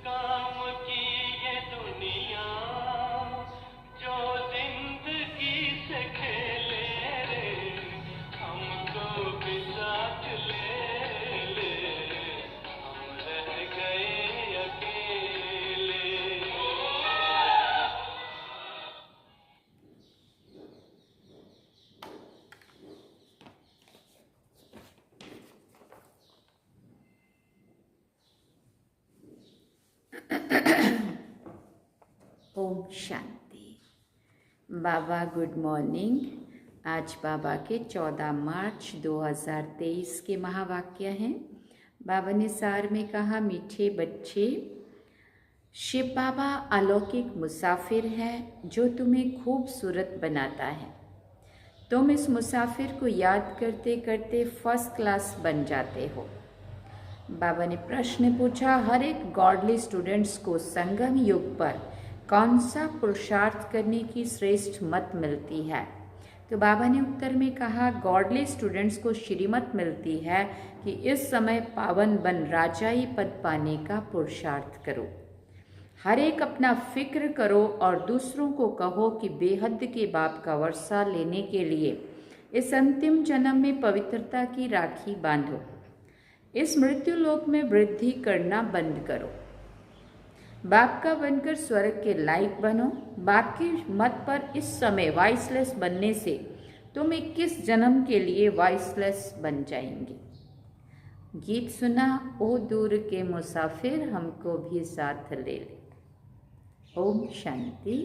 काम की ये दुनिया जो जिंदगी से खेले रे, हमको भी साथ ले ले, हम रह गए अकेले। ओम शांति। बाबा गुड मॉर्निंग। आज बाबा के 14 मार्च 2023 के महावाक्य हैं। बाबा ने सार में कहा, मीठे बच्चे, शिव बाबा अलौकिक मुसाफिर है जो तुम्हें खूबसूरत बनाता है। तुम इस मुसाफिर को याद करते करते फर्स्ट क्लास बन जाते हो। बाबा ने प्रश्न पूछा, हर एक गॉडली स्टूडेंट्स को संगम युग पर कौन सा पुरुषार्थ करने की श्रेष्ठ मत मिलती है? तो बाबा ने उत्तर में कहा, गॉडली स्टूडेंट्स को श्रीमत मिलती है कि इस समय पावन बन राजाई पद पाने का पुरुषार्थ करो। हर एक अपना फिक्र करो और दूसरों को कहो कि बेहद के बाप का वर्षा लेने के लिए इस अंतिम जन्म में पवित्रता की राखी बांधो। इस मृत्यु लोक में वृद्धि करना बंद करो। बाप का बनकर स्वर्ग के लायक बनो। बाप के मत पर इस समय वाइसलेस बनने से तुम 21 जन्म के लिए वाइसलेस बन जाएंगे। गीत सुना, ओ दूर के मुसाफिर हमको भी साथ ले ले। ओम शांति।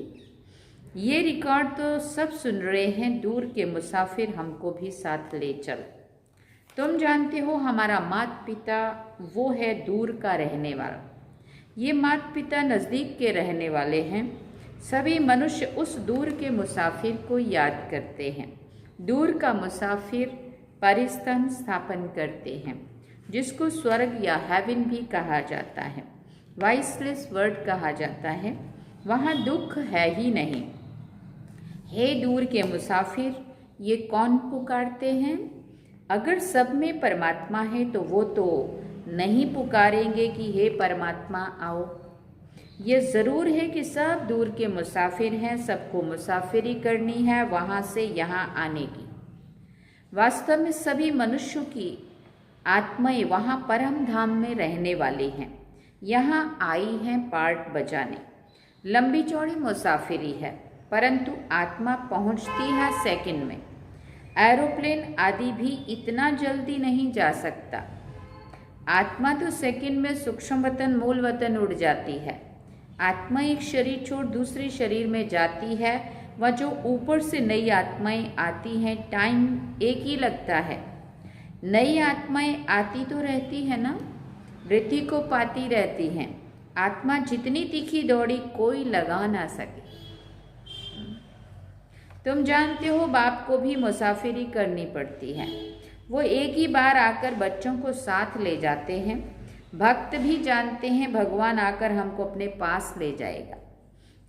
ये रिकॉर्ड तो सब सुन रहे हैं, दूर के मुसाफिर हमको भी साथ ले चल। तुम जानते हो हमारा माता पिता वो है दूर का रहने वाला, ये माता पिता नज़दीक के रहने वाले हैं। सभी मनुष्य उस दूर के मुसाफिर को याद करते हैं। दूर का मुसाफिर परिस्थान स्थापन करते हैं, जिसको स्वर्ग या हेवन भी कहा जाता है, वाइसलेस वर्ड कहा जाता है। वहाँ दुख है ही नहीं। हे दूर के मुसाफिर, ये कौन पुकारते हैं? अगर सब में परमात्मा है तो वो तो नहीं पुकारेंगे कि हे परमात्मा आओ। ये ज़रूर है कि सब दूर के मुसाफिर हैं, सबको मुसाफिरी करनी है वहाँ से यहाँ आने की। वास्तव में सभी मनुष्यों की आत्माएं वहाँ परम धाम में रहने वाली हैं, यहाँ आई हैं पार्ट बजाने। लंबी चौड़ी मुसाफिरी है, परंतु आत्मा पहुँचती है सेकंड में। एरोप्लेन आदि भी इतना जल्दी नहीं जा सकता। आत्मा तो सेकंड में सूक्ष्म वतन मूल वतन उड़ जाती है। आत्मा एक शरीर छोड़ दूसरे शरीर में जाती है, वह जो ऊपर से नई आत्माएं आती हैं, टाइम एक ही लगता है। नई आत्माएं आती तो रहती है ना, वृद्धि को पाती रहती हैं। आत्मा जितनी तीखी दौड़ी कोई लगा ना सके। तुम जानते हो बाप को भी मुसाफिरी करनी पड़ती है। वो एक ही बार आकर बच्चों को साथ ले जाते हैं। भक्त भी जानते हैं भगवान आकर हमको अपने पास ले जाएगा,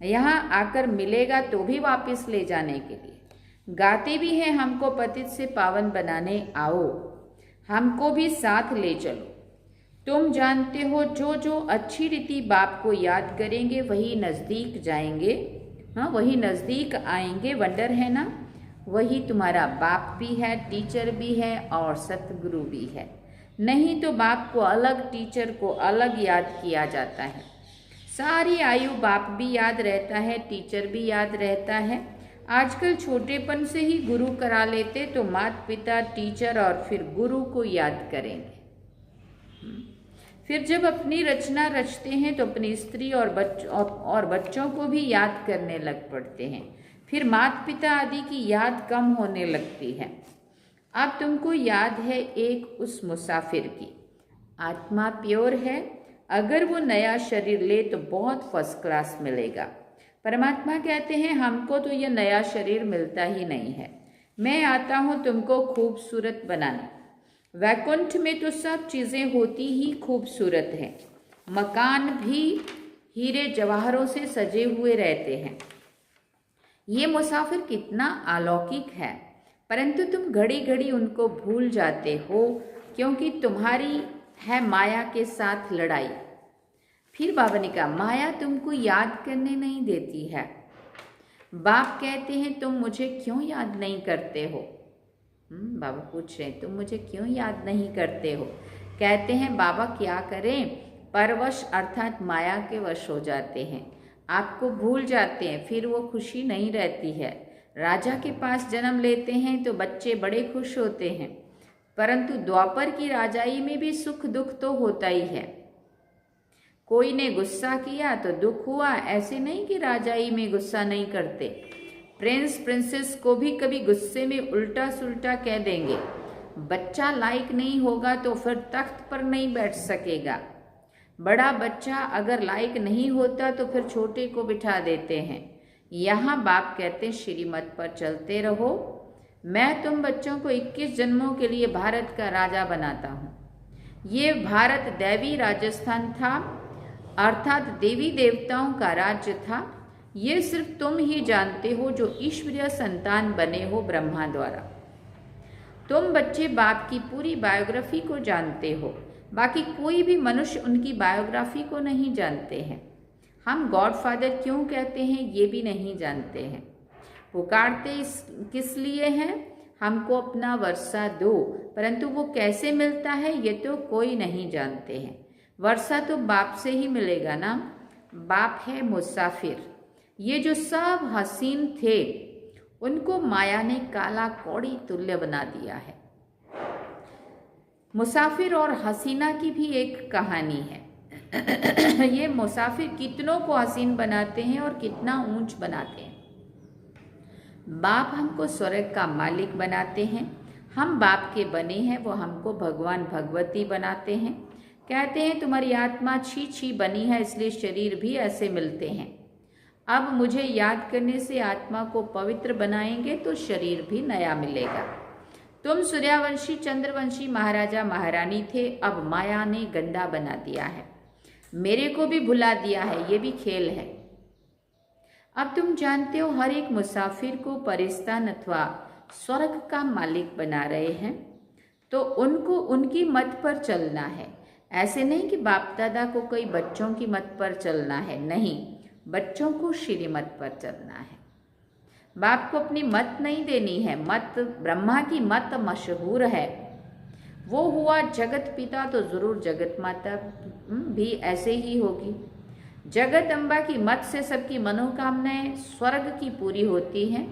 यहाँ आकर मिलेगा तो भी वापस ले जाने के लिए। गाते भी हैं, हमको पतित से पावन बनाने आओ, हमको भी साथ ले चलो। तुम जानते हो जो जो अच्छी रीति बाप को याद करेंगे वही नज़दीक जाएंगे, हाँ वही नज़दीक आएंगे। वंडर है ना, वही तुम्हारा बाप भी है, टीचर भी है और सतगुरु भी है। नहीं तो बाप को अलग, टीचर को अलग याद किया जाता है। सारी आयु बाप भी याद रहता है, टीचर भी याद रहता है। आजकल छोटेपन से ही गुरु करा लेते, तो माता पिता, टीचर और फिर गुरु को याद करेंगे। फिर जब अपनी रचना रचते हैं तो अपनी स्त्री और बच्चों को भी याद करने लग पड़ते हैं। फिर माता पिता आदि की याद कम होने लगती है। अब तुमको याद है एक उस मुसाफिर की। आत्मा प्योर है, अगर वो नया शरीर ले तो बहुत फर्स्ट क्लास मिलेगा। परमात्मा कहते हैं हमको तो ये नया शरीर मिलता ही नहीं है, मैं आता हूँ तुमको खूबसूरत बनाने। वैकुंठ में तो सब चीज़ें होती ही खूबसूरत हैं, मकान भी हीरे जवाहरों से सजे हुए रहते हैं। ये मुसाफिर कितना अलौकिक है, परंतु तुम घड़ी घड़ी उनको भूल जाते हो, क्योंकि तुम्हारी है माया के साथ लड़ाई। फिर बाबा ने कहा, माया तुमको याद करने नहीं देती है। बाप कहते हैं तुम मुझे क्यों याद नहीं करते हो? बाबा पूछ रहे हैं तुम मुझे क्यों याद नहीं करते हो? कहते हैं बाबा क्या करें, परवश अर्थात माया के वश हो जाते हैं, आपको भूल जाते हैं, फिर वो खुशी नहीं रहती है। राजा के पास जन्म लेते हैं तो बच्चे बड़े खुश होते हैं, परंतु द्वापर की राजाई में भी सुख दुख तो होता ही है। कोई ने गुस्सा किया तो दुख हुआ, ऐसे नहीं कि राजाई में गुस्सा नहीं करते। प्रिंस प्रिंसेस को भी कभी गुस्से में उल्टा सुल्टा कह देंगे। बच्चा लायक नहीं होगा तो फिर तख्त पर नहीं बैठ सकेगा। बड़ा बच्चा अगर लायक नहीं होता तो फिर छोटे को बिठा देते हैं। यहाँ बाप कहते हैं श्रीमत पर चलते रहो। मैं तुम बच्चों को 21 जन्मों के लिए भारत का राजा बनाता हूँ। ये भारत दैवी राजस्थान था, अर्थात देवी देवताओं का राज्य था। ये सिर्फ तुम ही जानते हो जो ईश्वरीय संतान बने हो ब्रह्मा द्वारा। तुम बच्चे बाप की पूरी बायोग्राफी को जानते हो, बाकी कोई भी मनुष्य उनकी बायोग्राफी को नहीं जानते हैं। हम गॉडफादर क्यों कहते हैं ये भी नहीं जानते हैं। पुकारते किस लिए हैं, हमको अपना वर्षा दो, परंतु वो कैसे मिलता है ये तो कोई नहीं जानते हैं। वर्षा तो बाप से ही मिलेगा ना। बाप है मुसाफिर। ये जो सब हसीन थे उनको माया ने काला कौड़ी तुल्य बना दिया है। मुसाफिर और हसीना की भी एक कहानी है। ये मुसाफिर कितनों को हसीन बनाते हैं और कितना ऊंच बनाते हैं। बाप हमको स्वर्ग का मालिक बनाते हैं, हम बाप के बने हैं, वो हमको भगवान भगवती बनाते हैं। कहते हैं तुम्हारी आत्मा छी छी बनी है, इसलिए शरीर भी ऐसे मिलते हैं। अब मुझे याद करने से आत्मा को पवित्र बनाएंगे तो शरीर भी नया मिलेगा। तुम सूर्यवंशी चंद्रवंशी महाराजा महारानी थे, अब माया ने गंदा बना दिया है, मेरे को भी भुला दिया है, ये भी खेल है। अब तुम जानते हो हर एक मुसाफिर को परिस्तान अथवा स्वर्ग का मालिक बना रहे हैं, तो उनको उनकी मत पर चलना है। ऐसे नहीं कि बाप दादा को कोई बच्चों की मत पर चलना है, नहीं, बच्चों को श्रीमत पर चलना है। बाप को अपनी मत नहीं देनी है। मत ब्रह्मा की मत मशहूर है, वो हुआ जगत पिता तो जरूर जगत माता भी ऐसे ही होगी। जगत अम्बा की मत से सबकी मनोकामनाएं स्वर्ग की पूरी होती हैं।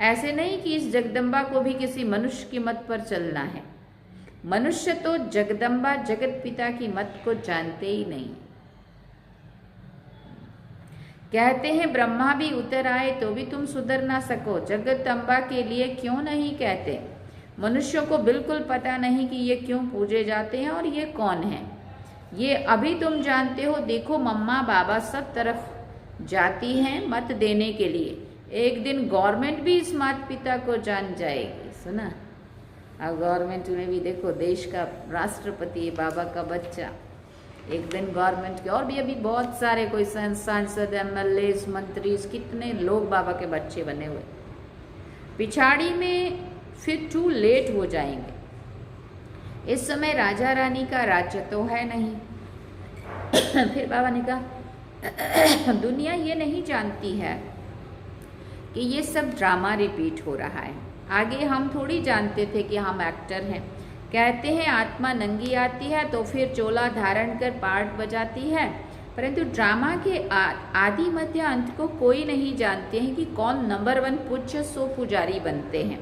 ऐसे नहीं कि इस जगदम्बा को भी किसी मनुष्य की मत पर चलना है। मनुष्य तो जगदम्बा जगत पिता की मत को जानते ही नहीं। कहते हैं ब्रह्मा भी उतर आए तो भी तुम सुधर ना सको, जगदम्बा के लिए क्यों नहीं कहते। मनुष्यों को बिल्कुल पता नहीं कि ये क्यों पूजे जाते हैं और ये कौन है। ये अभी तुम जानते हो। देखो मम्मा बाबा सब तरफ जाती हैं मत देने के लिए, एक दिन गवर्नमेंट भी इस माता पिता को जान जाएगी। सुना, अब गवर्नमेंट में भी देखो, देश का राष्ट्रपति बाबा का बच्चा, एक दिन गवर्नमेंट के और भी अभी बहुत सारे कोई सांसद MLA मंत्री कितने लोग बाबा के बच्चे बने हुए। पिछाड़ी में फिर टू लेट हो जाएंगे। इस समय राजा रानी का राज्य तो है नहीं। फिर बाबा ने कहा दुनिया ये नहीं जानती है कि ये सब ड्रामा रिपीट हो रहा है। आगे हम थोड़ी जानते थे कि हम एक्टर हैं। कहते हैं आत्मा नंगी आती है तो फिर चोला धारण कर पार्ट बजाती है, परंतु ड्रामा के आदि मध्य अंत को कोई नहीं जानते हैं कि कौन नंबर 1 पूज्य सो पुजारी बनते हैं,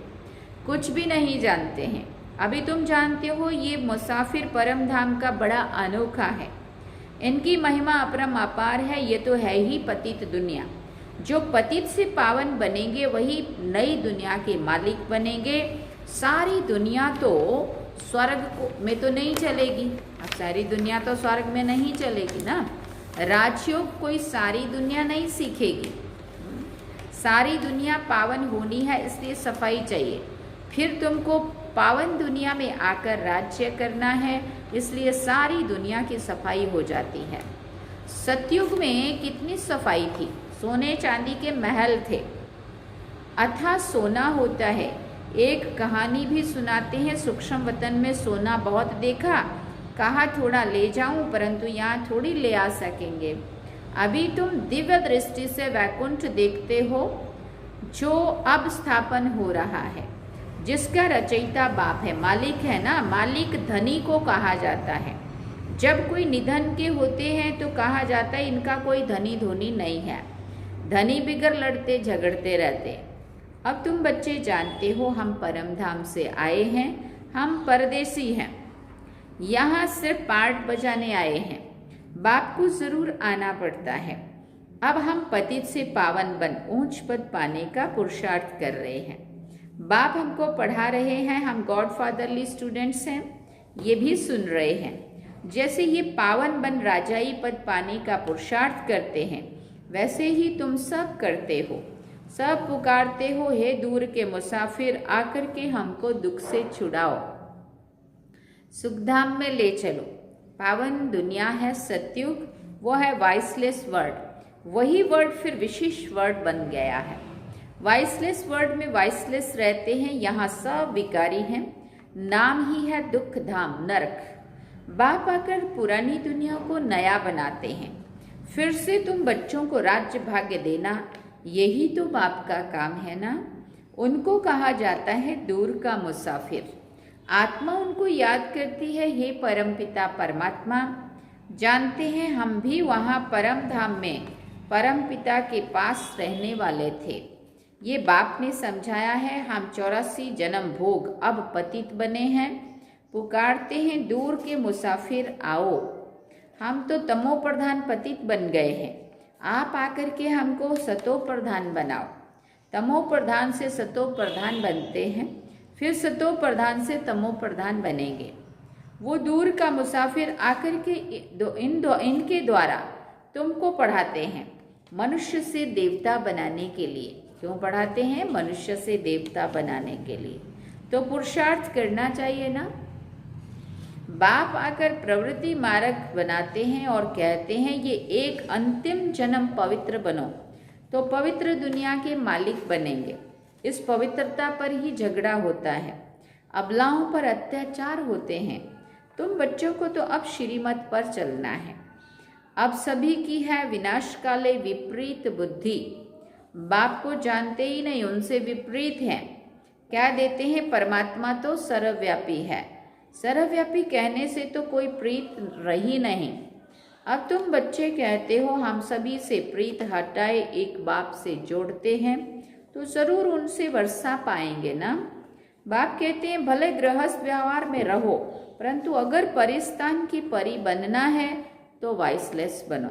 कुछ भी नहीं जानते हैं। अभी तुम जानते हो ये मुसाफिर परम धाम का बड़ा अनोखा है, इनकी महिमा अपरम अपार है। ये तो है ही पतित दुनिया। जो पतित से पावन बनेंगे वही नई दुनिया के मालिक बनेंगे। सारी दुनिया तो स्वर्ग में तो नहीं चलेगी। अब सारी दुनिया तो स्वर्ग में नहीं चलेगी ना। राजयोग कोई सारी दुनिया नहीं सीखेगी। सारी दुनिया पावन होनी है, इसलिए सफाई चाहिए। फिर तुमको पावन दुनिया में आकर राज्य करना है, इसलिए सारी दुनिया की सफाई हो जाती है। सतयुग में कितनी सफाई थी, सोने चांदी के महल थे, अथा सोना होता है। एक कहानी भी सुनाते हैं, सूक्ष्म वतन में सोना बहुत देखा, कहा थोड़ा ले जाऊं, परंतु यहाँ थोड़ी ले आ सकेंगे। अभी तुम दिव्य दृष्टि से वैकुंठ देखते हो, जो अब स्थापन हो रहा है, जिसका रचयिता बाप है, मालिक है ना। मालिक धनी को कहा जाता है। जब कोई निधन के होते हैं तो कहा जाता है इनका कोई धनी धोनी नहीं है, धनी बिगर लड़ते झगड़ते रहते। अब तुम बच्चे जानते हो हम परम धाम से आए हैं, हम परदेसी हैं, यहाँ सिर्फ पार्ट बजाने आए हैं। बाप को जरूर आना पड़ता है। अब हम पतित से पावन बन ऊंच पद पाने का पुरुषार्थ कर रहे हैं। बाप हमको पढ़ा रहे हैं, हम गॉड फादरली स्टूडेंट्स हैं, ये भी सुन रहे हैं। जैसे ये पावन बन राजाई पद पाने का पुरुषार्थ करते हैं, वैसे ही तुम सब करते हो। सब पुकारते हो, हे दूर के मुसाफिर, आकर के हमको दुख से छुड़ाओ, सुखधाम में ले चलो। पावन दुनिया है सतयुग, वो है वॉइसलेस वर्ड। वही वर्ड फिर विशेष वर्ड बन गया है। वॉइसलेस वर्ड में वॉइसलेस रहते हैं, यहाँ सब विकारी हैं। नाम ही है दुख धाम, नरक। बाप आकर पुरानी दुनिया को नया बनाते हैं। फिर से तुम बच्चों को राज्य भाग्य देना, यही तो बाप का काम है ना। उनको कहा जाता है दूर का मुसाफिर। आत्मा उनको याद करती है, हे परमपिता परमात्मा। जानते हैं हम भी वहाँ परम धाम में परमपिता के पास रहने वाले थे। ये बाप ने समझाया है। हम 84 जन्म भोग अब पतित बने हैं, पुकारते हैं दूर के मुसाफिर आओ। हम तो तमो प्रधान पतित बन गए हैं, आप आकर के हमको सतो प्रधान बनाओ। तमो प्रधान से सतो प्रधान बनते हैं, फिर सतो प्रधान से तमो प्रधान बनेंगे। वो दूर का मुसाफिर आकर के इनके द्वारा तुमको पढ़ाते हैं मनुष्य से देवता बनाने के लिए। क्यों पढ़ाते हैं? मनुष्य से देवता बनाने के लिए। तो पुरुषार्थ करना चाहिए ना। बाप आकर प्रवृत्ति मार्ग बनाते हैं और कहते हैं ये एक अंतिम जन्म पवित्र बनो, तो पवित्र दुनिया के मालिक बनेंगे। इस पवित्रता पर ही झगड़ा होता है, अबलाओं पर अत्याचार होते हैं। तुम बच्चों को तो अब श्रीमत पर चलना है। अब सभी की है विनाश काले विपरीत बुद्धि। बाप को जानते ही नहीं, उनसे विपरीत हैं। क्या देते हैं? परमात्मा तो सर्वव्यापी है। सर्वव्यापी कहने से तो कोई प्रीत रही नहीं। अब तुम बच्चे कहते हो हम सभी से प्रीत हटाए एक बाप से जोड़ते हैं, तो जरूर उनसे वर्षा पाएंगे ना। बाप कहते हैं भले गृहस्थ व्यवहार में रहो, परंतु अगर परिस्तान की परी बनना है तो वॉइसलेस बनो,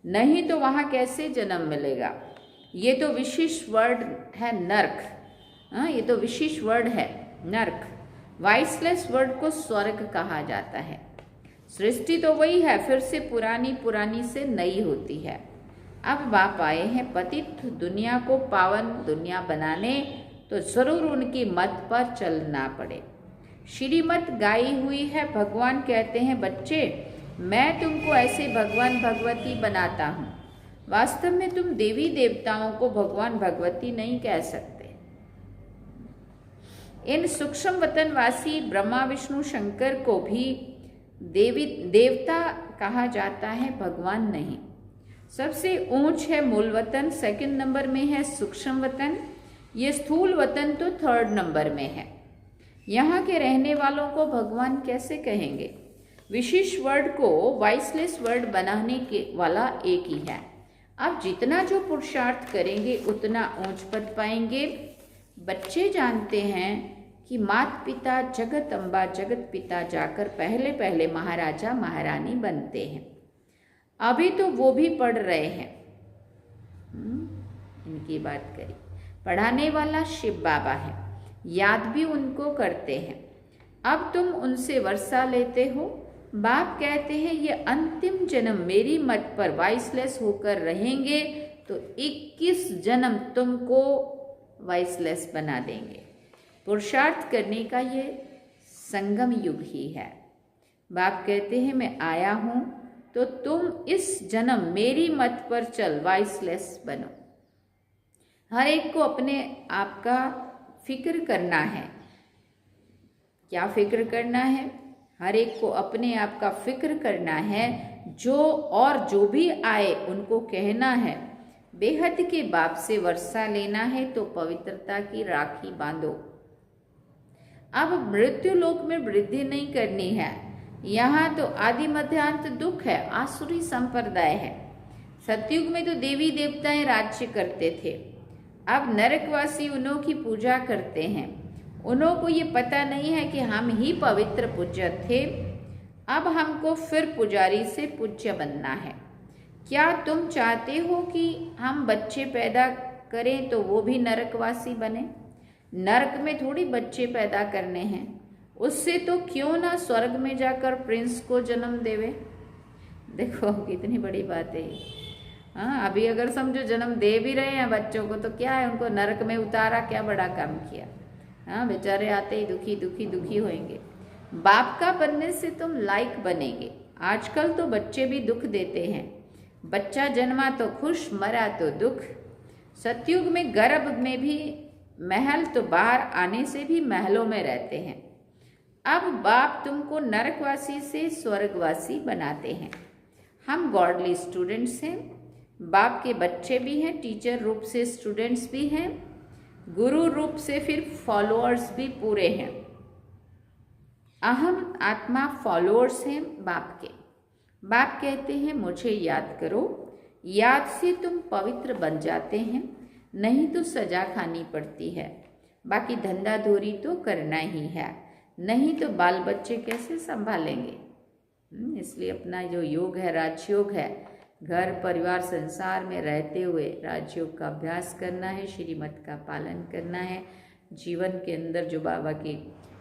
नहीं तो वहाँ कैसे जन्म मिलेगा। ये तो विशेष वर्ड है नर्क। ये तो विशेष वर्ड है नर्क। वॉइसलेस वर्ड को स्वर्ग कहा जाता है। सृष्टि तो वही है, फिर से पुरानी से नई होती है। अब बाप आए हैं पतित दुनिया को पावन दुनिया बनाने, तो जरूर उनकी मत पर चलना पड़े। श्रीमत गाई हुई है। भगवान कहते हैं बच्चे मैं तुमको ऐसे भगवान भगवती बनाता हूँ। वास्तव में तुम देवी देवताओं को भगवान भगवती नहीं कह सकते। इन सूक्ष्म वतनवासी ब्रह्मा विष्णु शंकर को भी देवता कहा जाता है, भगवान नहीं। सबसे ऊंच है मूल वतन, सेकंड नंबर में है सूक्ष्म वतन, ये स्थूल वतन तो थर्ड नंबर में है। यहाँ के रहने वालों को भगवान कैसे कहेंगे? विशेष वर्ड को वॉइसलेस वर्ड बनाने के वाला एक ही है। आप जितना जो पुरुषार्थ करेंगे उतना ऊंच पद पाएंगे। बच्चे जानते हैं कि माता पिता जगत अम्बा जगत पिता जाकर पहले पहले महाराजा महारानी बनते हैं। अभी तो वो भी पढ़ रहे हैं। इनकी बात करी, पढ़ाने वाला शिव बाबा है, याद भी उनको करते हैं। अब तुम उनसे वर्षा लेते हो। बाप कहते हैं ये अंतिम जन्म मेरी मत पर वॉइसलेस होकर रहेंगे तो 21 जन्म तुमको वॉइसलेस बना देंगे। पुरुषार्थ करने का ये संगम युग ही है। बाप कहते हैं मैं आया हूँ तो तुम इस जन्म मेरी मत पर चल वॉइसलेस बनो। हर एक को अपने आप का फिक्र करना है। क्या फिक्र करना है? हर एक को अपने आप का फिक्र करना है, जो भी आए उनको कहना है। बेहद के बाप से वर्षा लेना है तो पवित्रता की राखी बांधो। अब मृत्यु लोक में वृद्धि नहीं करनी है। यहाँ तो आदि मध्यांत दुख है, आसुरी संप्रदाय है। सतयुग में तो देवी देवताएं राज्य करते थे। अब नरकवासी उन्हों की पूजा करते हैं। उन्हों को ये पता नहीं है कि हम ही पवित्र पूज्य थे। अब हमको फिर पुजारी से पूज्य बनना है। क्या तुम चाहते हो कि हम बच्चे पैदा करें तो वो भी नरकवासी बने? नरक में थोड़ी बच्चे पैदा करने हैं। उससे तो क्यों ना स्वर्ग में जाकर प्रिंस को जन्म देवे। देखो कितनी बड़ी बात है ये। हाँ, अभी अगर समझो जन्म दे भी रहे हैं बच्चों को तो क्या है, उनको नरक में उतारा, क्या बड़ा काम किया। हाँ, बेचारे आते ही दुखी दुखी दुखी होंगे। बाप का बनने से तुम लायक बनेंगे। आजकल तो बच्चे भी दुख देते हैं। बच्चा जन्मा तो खुश, मरा तो दुख। सतयुग में गर्भ में भी महल तो बाहर आने से भी महलों में रहते हैं। अब बाप तुमको नरकवासी से स्वर्गवासी बनाते हैं। हम गॉडली स्टूडेंट्स हैं। बाप के बच्चे भी हैं, टीचर रूप से स्टूडेंट्स भी हैं, गुरु रूप से फिर फॉलोअर्स भी पूरे हैं। अहम आत्मा फॉलोअर्स हैं बाप के। बाप कहते हैं मुझे याद करो। याद से तुम पवित्र बन जाते हैं, नहीं तो सजा खानी पड़ती है। बाकी धंधा धोरी तो करना ही है, नहीं तो बाल बच्चे कैसे संभालेंगे। इसलिए अपना जो योग है, राजयोग है, घर परिवार संसार में रहते हुए राजयोग का अभ्यास करना है, श्रीमत का पालन करना है। जीवन के अंदर जो बाबा की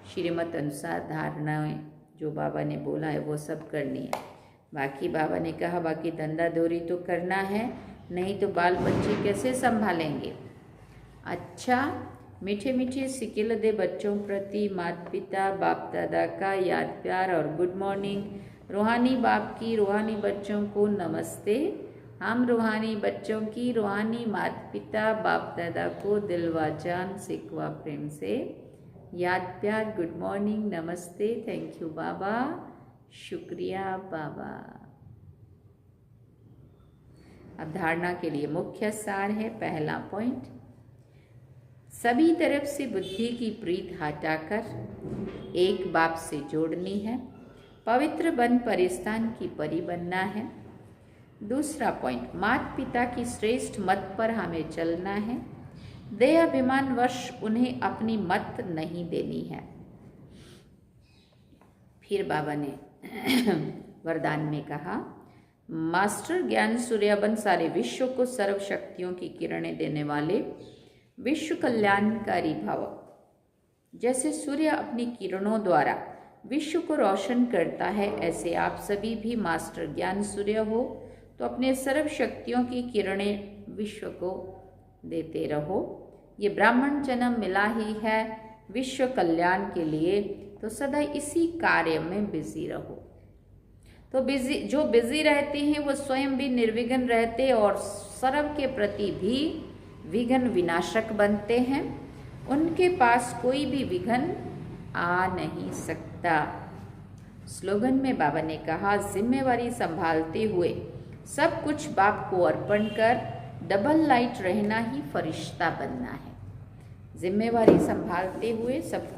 श्रीमत अनुसार धारणाएं जो बाबा ने बोला है वो सब करनी है। बाकी बाबा ने कहा बाकी धंधा धोरी तो करना है, नहीं तो बाल बच्चे कैसे संभालेंगे। अच्छा, मीठे मीठे सिकिल दे बच्चों प्रति माता पिता बाप दादा का याद प्यार और गुड मॉर्निंग। रूहानी बाप की रूहानी बच्चों को नमस्ते। हम रूहानी बच्चों की रूहानी माता पिता बाप दादा को दिल व जान सिकवा प्रेम से याद प्यार, गुड मॉर्निंग, नमस्ते, थैंक यू बाबा, शुक्रिया बाबा। अब धारणा के लिए मुख्य सार है। पहला पॉइंट, सभी तरफ से बुद्धि की प्रीत हटाकर एक बाप से जोड़नी है। पवित्र बन परिस्तान की परी बनना है। दूसरा पॉइंट, माता पिता की श्रेष्ठ मत पर हमें चलना है। देहाभिमान वश उन्हें अपनी मत नहीं देनी है। फिर बाबा ने वरदान में कहा, मास्टर ज्ञान सूर्यबन सारे विश्व को सर्व शक्तियों की किरणें देने वाले विश्व कल्याणकारी भव। जैसे सूर्य अपनी किरणों द्वारा विश्व को रोशन करता है, ऐसे आप सभी भी मास्टर ज्ञान सूर्य हो तो अपने सर्व शक्तियों की किरणें विश्व को देते रहो। ये ब्राह्मण जन्म मिला ही है विश्व कल्याण के लिए, तो सदा इसी कार्य में बिजी रहो। तो जो बिजी रहते हैं वो स्वयं भी निर्विघ्न रहते और सर्व के प्रति भी विघ्न विनाशक बनते हैं। उनके पास कोई भी विघ्न आ नहीं सकता। स्लोगन में बाबा ने कहा, जिम्मेवारी संभालते हुए सब कुछ बाप को अर्पण कर डबल लाइट रहना ही फरिश्ता बनना है। जिम्मेवारी संभालते हुए सब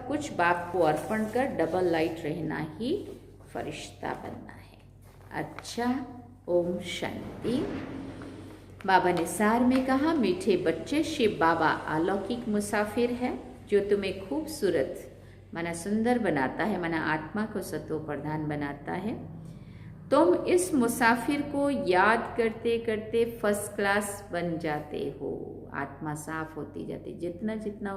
कुछ बाप को अर्पण कर डबल लाइट रहना ही फरिश्ता बनना है। अच्छा, ओम शांति। बाबा ने सार में कहा, मीठे बच्चे, शिव बाबा अलौकिक मुसाफिर है जो तुम्हें खूबसूरत माना सुंदर बनाता है, माना आत्मा को सत्व प्रधान बनाता है। तुम इस मुसाफिर को याद करते करते फर्स्ट क्लास बन जाते हो। आत्मा साफ होती जाती, जितना जितना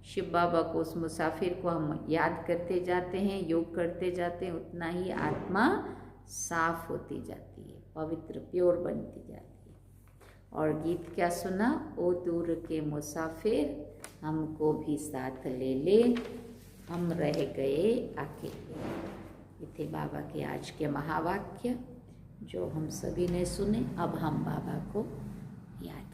शिव बाबा को, उस मुसाफिर को हम याद करते जाते हैं, योग करते जाते हैं, उतना ही आत्मा साफ होती जाती है, पवित्र प्योर बनती जाती है। और गीत क्या सुना, ओ दूर के मुसाफिर हमको भी साथ ले ले, हम रह गए अकेले। ये थे बाबा के आज के महावाक्य जो हम सभी ने सुने। अब हम बाबा को याद